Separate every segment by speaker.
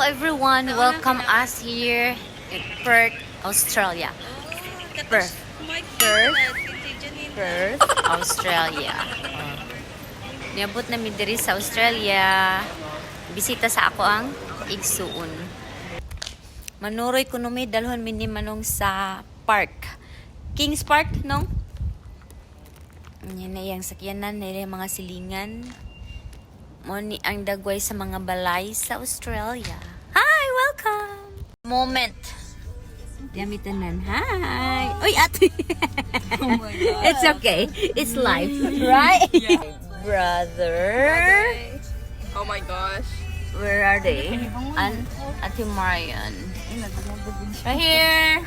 Speaker 1: everyone, welcome us here in Perth, Australia. Perth, Perth, Australia. Niabot namin diri sa Australia. Bisita sa ako ang igsuon. Manuroy ko numi dalhon mini manong sa park. Kings Park, no? Yan na yung sakyanan na mga silingan. Moni ang dagway sa mga balay sa Australia. Hi! Welcome! Moment. Yamitanan. Hi! Uy, ate!
Speaker 2: Oh my god.
Speaker 1: It's okay. It's life. Right?
Speaker 2: Yeah.
Speaker 1: Brother.
Speaker 2: Oh my gosh.
Speaker 1: Where are they? Ate Marian. Right here.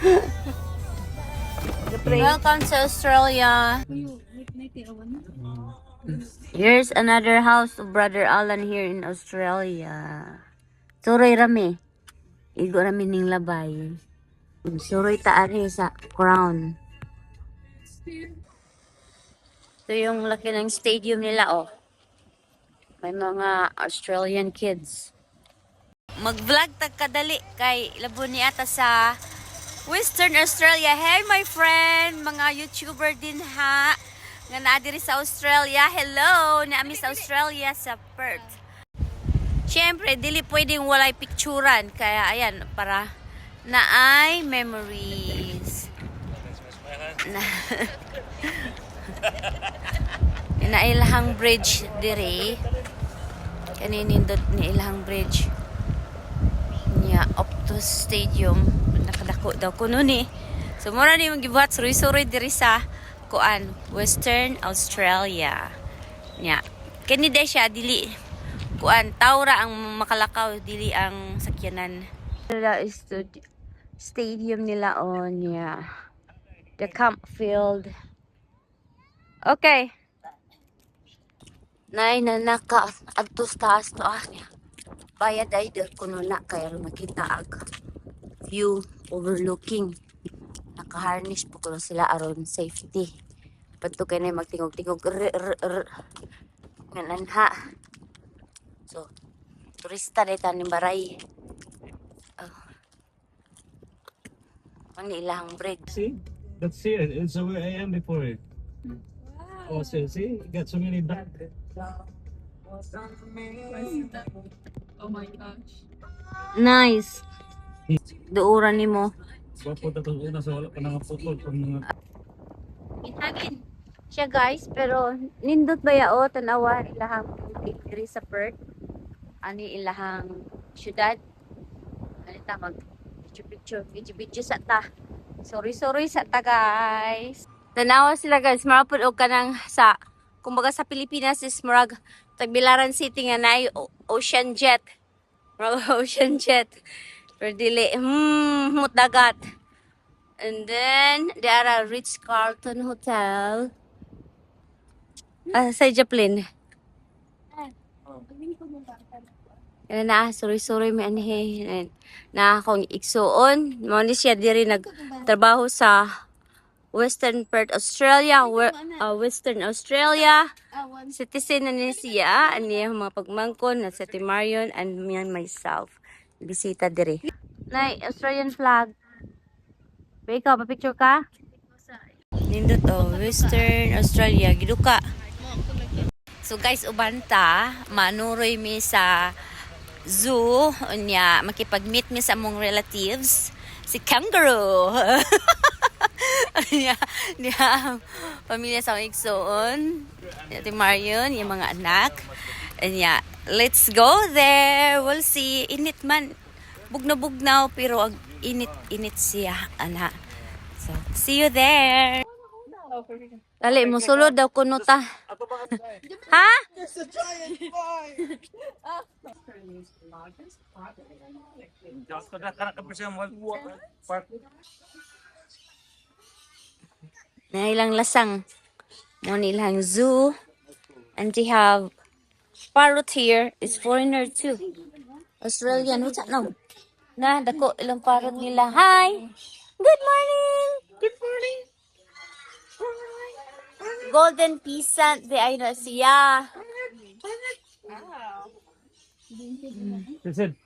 Speaker 1: Welcome to Australia. Here's another house of Brother Alan here in Australia. Suroy rami. Igo rami ning labay. Suroy taari sa Crown. Ito yung laki ng stadium nila, oh. May mga Australian kids. Mag-vlog tag kadali kay labo ni ata sa Western Australia. Hey my friend, mga YouTuber din ha. Nga naa diri sa Australia. Hello, naami sa Australia sa Perth. Siyempre, dili pwedeng walay picturean. Kaya ayan, para naay memories. Na ilahang bridge diri. Kaninindot ni ilahang bridge. Nya Optus Stadium. Nakadako daw kuno ni. So mura ni mong gibuhat suroy-suroy diri sa kuan Western Australia. Nya kani day siya dili kuan tawra ang makalakaw dili ang sakyanan. That is the stadium nila on the camp field. Okay. Nay na naka adtos taas to niya. Bayad ay der kuno na kaya makita ag view overlooking. Naka-harness po ko sila aron safety. Padto kay na magtingog-tingog ngananha. So, turista dito ni Baray. Ang ilahang bridge.
Speaker 3: See? That's it. It's where I am before it. Wow. Oh, see? You got so many back.
Speaker 2: Oh my gosh.
Speaker 1: Nice. Duuran ni mo.
Speaker 3: Papunta to una sa wala pa nga putol pag mga
Speaker 1: Inhagin siya guys, pero nindot ba yao tanawa ilahang diri sa Perth? Ani ilahang syudad? Ani ta mag picture sa ta. Sorry sa ta guys. Tanawa sila guys, marapod og kanang sa kumbaga sa Pilipinas is murag Tagbilaran City nga naay ocean jet. Murag ocean jet. Pero dili dagat. And then, there are Ritz-Carlton Hotel. Sa Joplin. Kaya na, sorry, may anhe. Na akong iksuon. Muna siya diri nagtrabaho sa Western Perth, Australia. Western Australia. Citizen na niya siya. Ani yung mga pagmangkon na sa Timarion and me and myself. Bisita diri. Nay, Australian flag. Ba ikaw, pa-picture ka? Nindot Western Australia, giduka. So guys, ubanta, manuroy mi sa zoo, unya makipag-meet mi sa among relatives, si kangaroo. Niya, pamilya sa among igsoon, Ate Marion, yung mga anak. Unya, let's go there. We'll see. Init man. Bugnaw, pero ang init siya, ana. So, see you there. Dali, musulod daw kuno ta. Ha? Na ilang lasang. Mo nilang zoo. And they have parrot here. Is foreigner too. Australian. What's that now? Na, dako ilang parrot nila. Hi! Good morning! Good morning! Golden Peasant. Di ay na siya.
Speaker 3: Listen.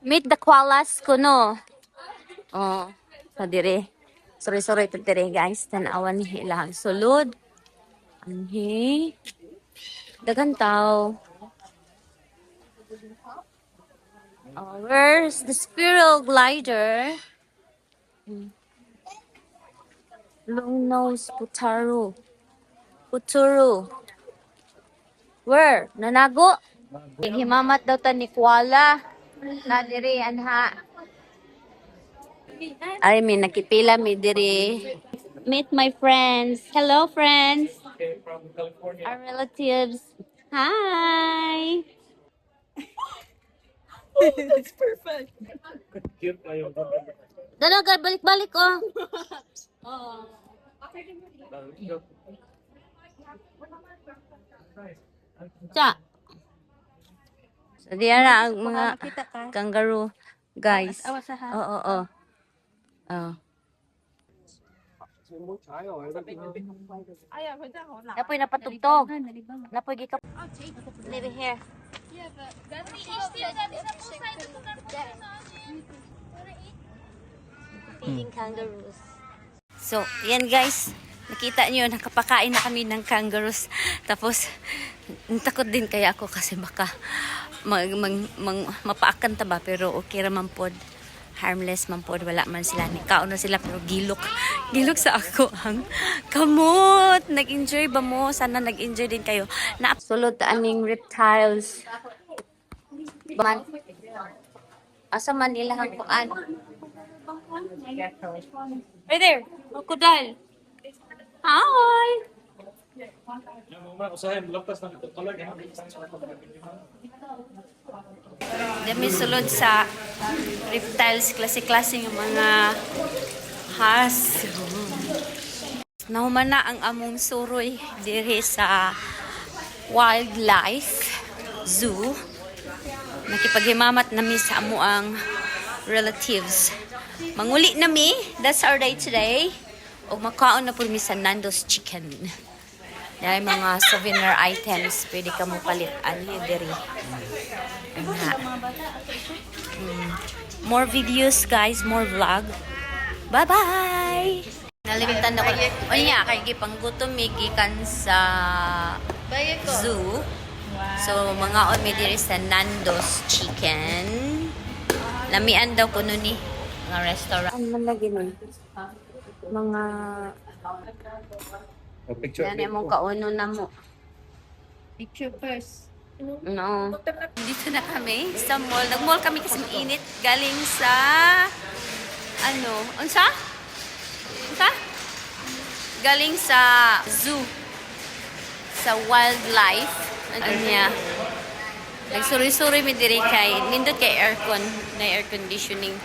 Speaker 1: Meet the koalas kuno. Oh, sa dire. Sorry to dire guys. Tanawan ni ilang sulod. Anhi. Dagan tao. Oh, where's the squirrel glider? Long nose putaro. Puturu. Where? Nanago? Himamat daw ta ni koala. Na diri anha. Ay, may nakipila mi diri. Meet my friends. Hello, friends. Our relatives. Hi.
Speaker 2: That's perfect.
Speaker 3: Cute na yung
Speaker 1: Dalaga, balik-balik oh. Cha. So, diyan na ang mga kangaroo, guys. Oo, oo. Oh. Napoy napatugtog. Napoy gikap. Live here. Feeding kangaroos. So, yan guys. Nakita nyo, nakapakain na kami ng kangaroos. Tapos, takot din kaya ako kasi baka mapaakan ta ba. Pero okay raman pod. Harmless man pod. Wala man sila. Nikaon na sila pero gilok. Gilok sa ako ang kamot. Nag-enjoy ba mo? Sana nag-enjoy din kayo. Sulod aning reptiles. Man. Asa man nila ang kuan? Right there. Crocodile. Hi. Dami sulod sa reptiles, klase-klase ng mga has. Nahuman na ang among suroy diri sa wildlife zoo. Nakipaghimamat nami sa amo ang relatives. Manguli nami, that's our day today. O makaon na po mi sa Nando's Chicken. Dahil mga souvenir items, pwede ka mo palitan diri. More videos guys, more vlog. Bye-bye! Nalimitan ako. O niya, kay gipanggutom may gikan sa zoo. So, mga on may diri sa Nando's Chicken. Lamian daw ko nun ni mga restaurant. Ano man lagi nun? Mga...
Speaker 3: picture.
Speaker 1: Yan yung kauno na mo.
Speaker 2: Picture first.
Speaker 1: No. Dito na kami sa mall. Nag-mall kami kasi mainit. Galing sa... Ano? Unsa? Unsa? Galing sa zoo. Sa wildlife. Ano niya? Nagsuri-suri mi diri kay nindot kay aircon na air conditioning.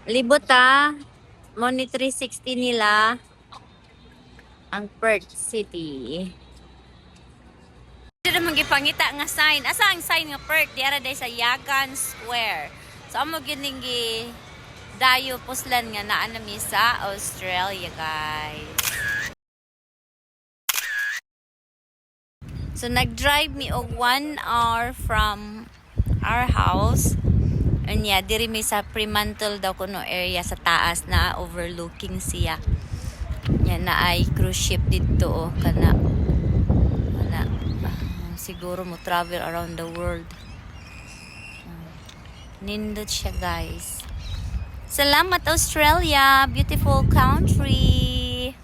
Speaker 1: Libot Moni 360 nila ang Perth City. Dito naman gipangita nga sign. Asa ang sign nga Perth? Diara day sa Yagan Square. So amo gining dayo puslan nga naa nami sa Australia, guys. So nag-drive mi og 1 hour from our house. Anya diri mi sa Fremantle daw kuno area sa taas na overlooking siya. Nya na ay cruise ship dito kana. Siguro mo travel around the world. Nindot siya, guys. Salamat Australia, beautiful country.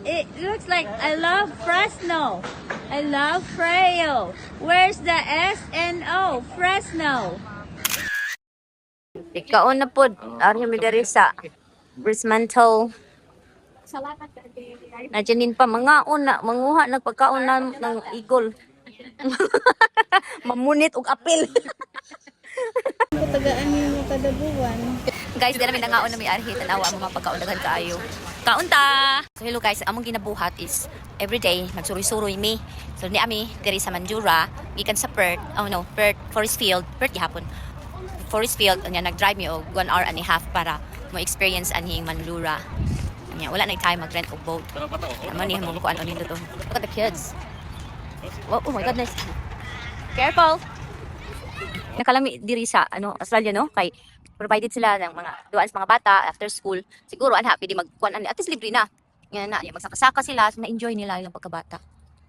Speaker 1: It looks like I love Fresno. I love Freo. Where's the S and O? Fresno. Ikaw na po, ari mi diri sa Fremantle. Nadyanin pa mga una, manguha nagpagkaon ng igol. Mamunit og apil.
Speaker 4: Tagaan mo kada buwan.
Speaker 1: Guys, dira mi nangaon na may arhi tanawa mo mapagkaon daghan kaayo. Kaunta! So hello guys, among ginabuhat is everyday nagsuroy-suroy mi. So ni ami diri sa Mandurah, gikan sa Perth, Perth Forest Field, Perth gihapon. Forest Field anya nag-drive mi og 1 hour and a half para mo experience anhing Mandurah. Anya wala na time mag-rent og boat. Amo ni mo ko ano nindot to. Look at the kids. Oh my goodness. Careful. Nakalami diri sa Australia no kay provided sila ng mga duaan sa mga bata after school. Siguro anha pwede magkuan at least libre na. Nga na, magsaka-saka sila, na-enjoy nila ilang pagkabata.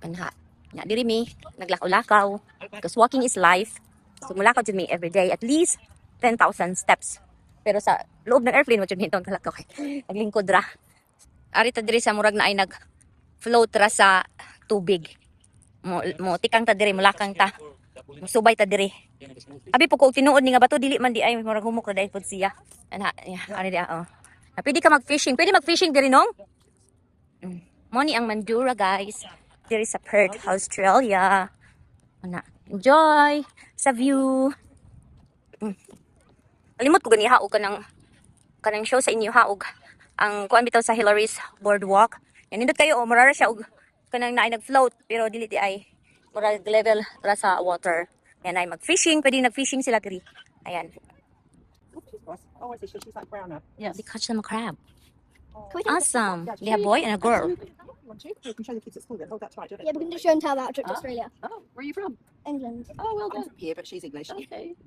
Speaker 1: Anha. Nya diri mi naglakaw-lakaw because walking is life. So mulakaw jud mi every day at least 10,000 steps. Pero sa loob ng airplane mo jud hinton kalakaw kay naglingkod ra. Ari ta diri sa murag na ay nag-float ra sa tubig. Mo tikang ta diri mulakang ta. Musubay ta diri. Abi po ko tinuod ni nga bato dili man di ay murag humok ra dai pud siya. Ana ani dia pwede ka mag-fishing. Pwede mag-fishing diri nong. Mo ni ang Mandurah guys. Diri sa Perth, Australia. Ana, enjoy sa view. Kalimot ko gani haog kanang show sa inyo haog. Ang kuan bitaw sa Hillary's Boardwalk. Yan nindot kayo murara siya og kanang naay nag-float pero dili di ay murag level ra sa water. Yan ay mag-fishing, pwede nag-fishing sila diri. Ayan.
Speaker 4: Oh, I see. She's like brown up.
Speaker 1: Yes. They catch them a crab.
Speaker 2: Can we take
Speaker 1: Awesome. They have a boy and a girl.
Speaker 4: Want to? You can show the kids at school then. Oh, that's right.
Speaker 2: Yeah, we can just show and tell about our trip to Australia.
Speaker 4: Oh, where are you from?
Speaker 2: England.
Speaker 4: Oh, well done. I'm from here, but she's English.
Speaker 2: Okay.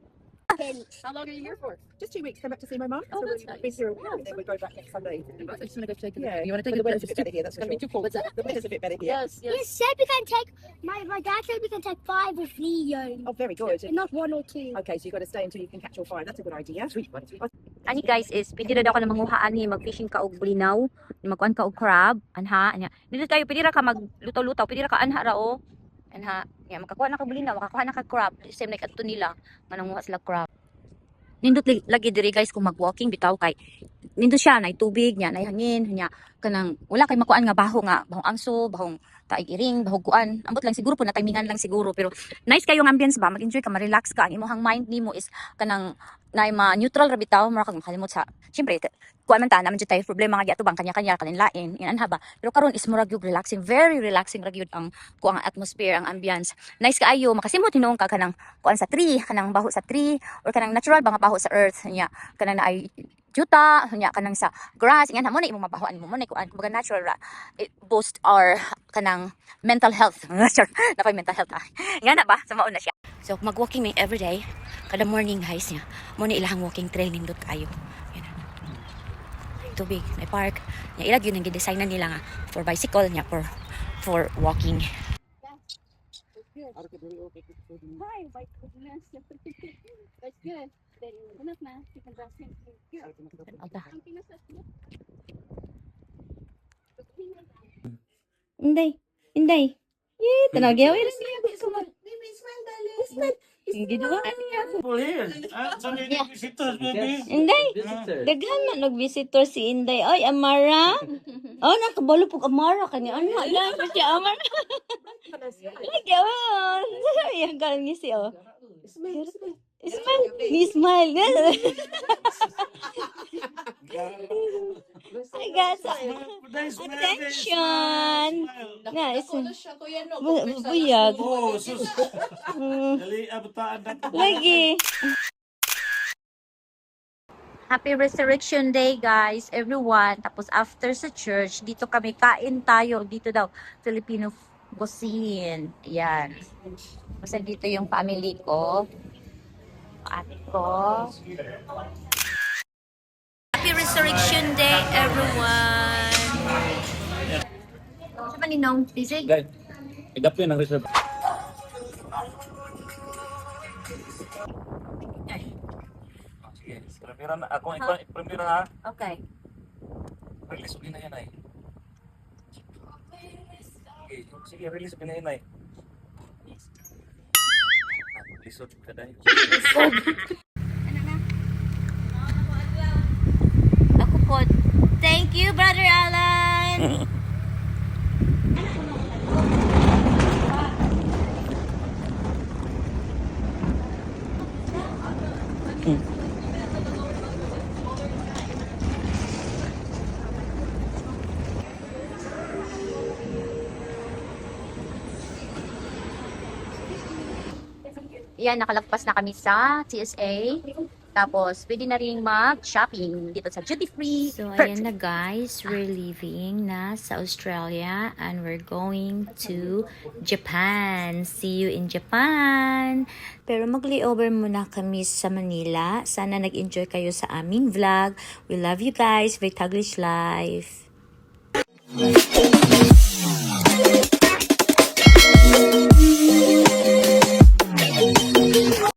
Speaker 4: How long are you here for? Just 2 weeks. Come back to see my mum.
Speaker 2: Oh,
Speaker 4: so
Speaker 2: that's
Speaker 4: we'll
Speaker 2: nice.
Speaker 4: be here a week, and then we go back next Sunday.
Speaker 2: I just want to go take a
Speaker 4: Yeah,
Speaker 2: You want to take
Speaker 4: the
Speaker 2: a
Speaker 4: weather's a bit better here. That's for
Speaker 2: It's going to be
Speaker 4: sure.
Speaker 2: too cold. What's that?
Speaker 4: The weather's a bit better here.
Speaker 2: Yes,
Speaker 5: You
Speaker 2: yes.
Speaker 5: said we can take my dad said we can take 5 with Leo,
Speaker 4: Oh, very good.
Speaker 5: and not 1 or 2.
Speaker 4: Okay, so you've got to stay until you can catch your fire. That's a good idea. Sweet one.
Speaker 1: Ani guys is pwede ra daw ka na manguhaan ni mag-fishing ka og bulinaw, magkuan ka og crab, anha anya. Dili kayo pwede ra ka maglutaw-lutaw, pwede ra ka anha ra o. Anha, ya makakuha na ka bulinaw, makakuha na ka crab. Same like adto nila, mananguha sila crab. Nindot lagi diri guys kung mag-walking bitaw kay nindot siya nay tubig nya nay hangin nya kanang wala kay makuan nga bahong angso, bahong taig-iring, bahong kuan. Ambot lang siguro po na timingan lang siguro pero nice kayo ang ambience ba, mag-enjoy ka, ma-relax ka. Ang imong mind nimo is kanang nay ma-neutral ra bitaw, mura kang makalimot sa. Syempre kuan man ta naman jud tay problema nga atubang kanya-kanya kalinlain. Inanha ba? Pero karon is mura gyud relaxing, very relaxing ra gyud ang kuang atmosphere, ang ambience. Nice kaayo makasimot hinuon ka kanang kuan sa tree, kanang baho sa tree or kanang natural ba nga baho sa earth nya kanang naay juta nya kanang sa grass ingan mo na imong mabahoan mo na kuan kumbaga natural ra. It boost our kanang mental health. Na pay mental health nga na ba sa mao na siya. So mag-walking me every day kada morning guys nya mo ni ilahang walking trail nindot kayo. Yan. Tubig may park nya ilag yun ang gidesign na nila nga for bicycle nya for walking.
Speaker 2: Hi, my goodness. That's good. Enough na. You can dress him.
Speaker 1: Alta. Inday. Tanaw gyud. Giduan niya. Inday. Daghan man og visitor si Inday. Oy, Amara. Oh, nakabalo pug Amara kani. Ano lang pa si Amara. Ay, gawon. Yang kan ngisi oh. Smile. Ni smile. I got attention. Nice. Buyag.
Speaker 3: Oh, sus. Dali abutaan na.
Speaker 1: Lagi. Happy Resurrection Day, guys, everyone. Tapos after sa church, dito kami kain tayo. Dito daw, Filipino cuisine. Yan. Kasi dito yung family ko. Ate ko. Happy Resurrection Day, everyone. Sa maninong, busy?
Speaker 3: Guys, igap yun ang reserve. Sige, premiera na. Ako ang premiera ha.
Speaker 1: Okay.
Speaker 3: Release ulit na yan ay. Sige, release ulit na yan ay. Lisod ka dahil.
Speaker 1: Ako po. Thank you, Brother Alan. Yan, nakalagpas na kami sa TSA. Tapos, pwede na rin mag-shopping dito sa duty free. So, ayan na guys. We're leaving na sa Australia and we're going to Japan. See you in Japan! Pero mag-layover muna kami sa Manila. Sana nag-enjoy kayo sa aming vlog. We love you guys. Very Taglish Life!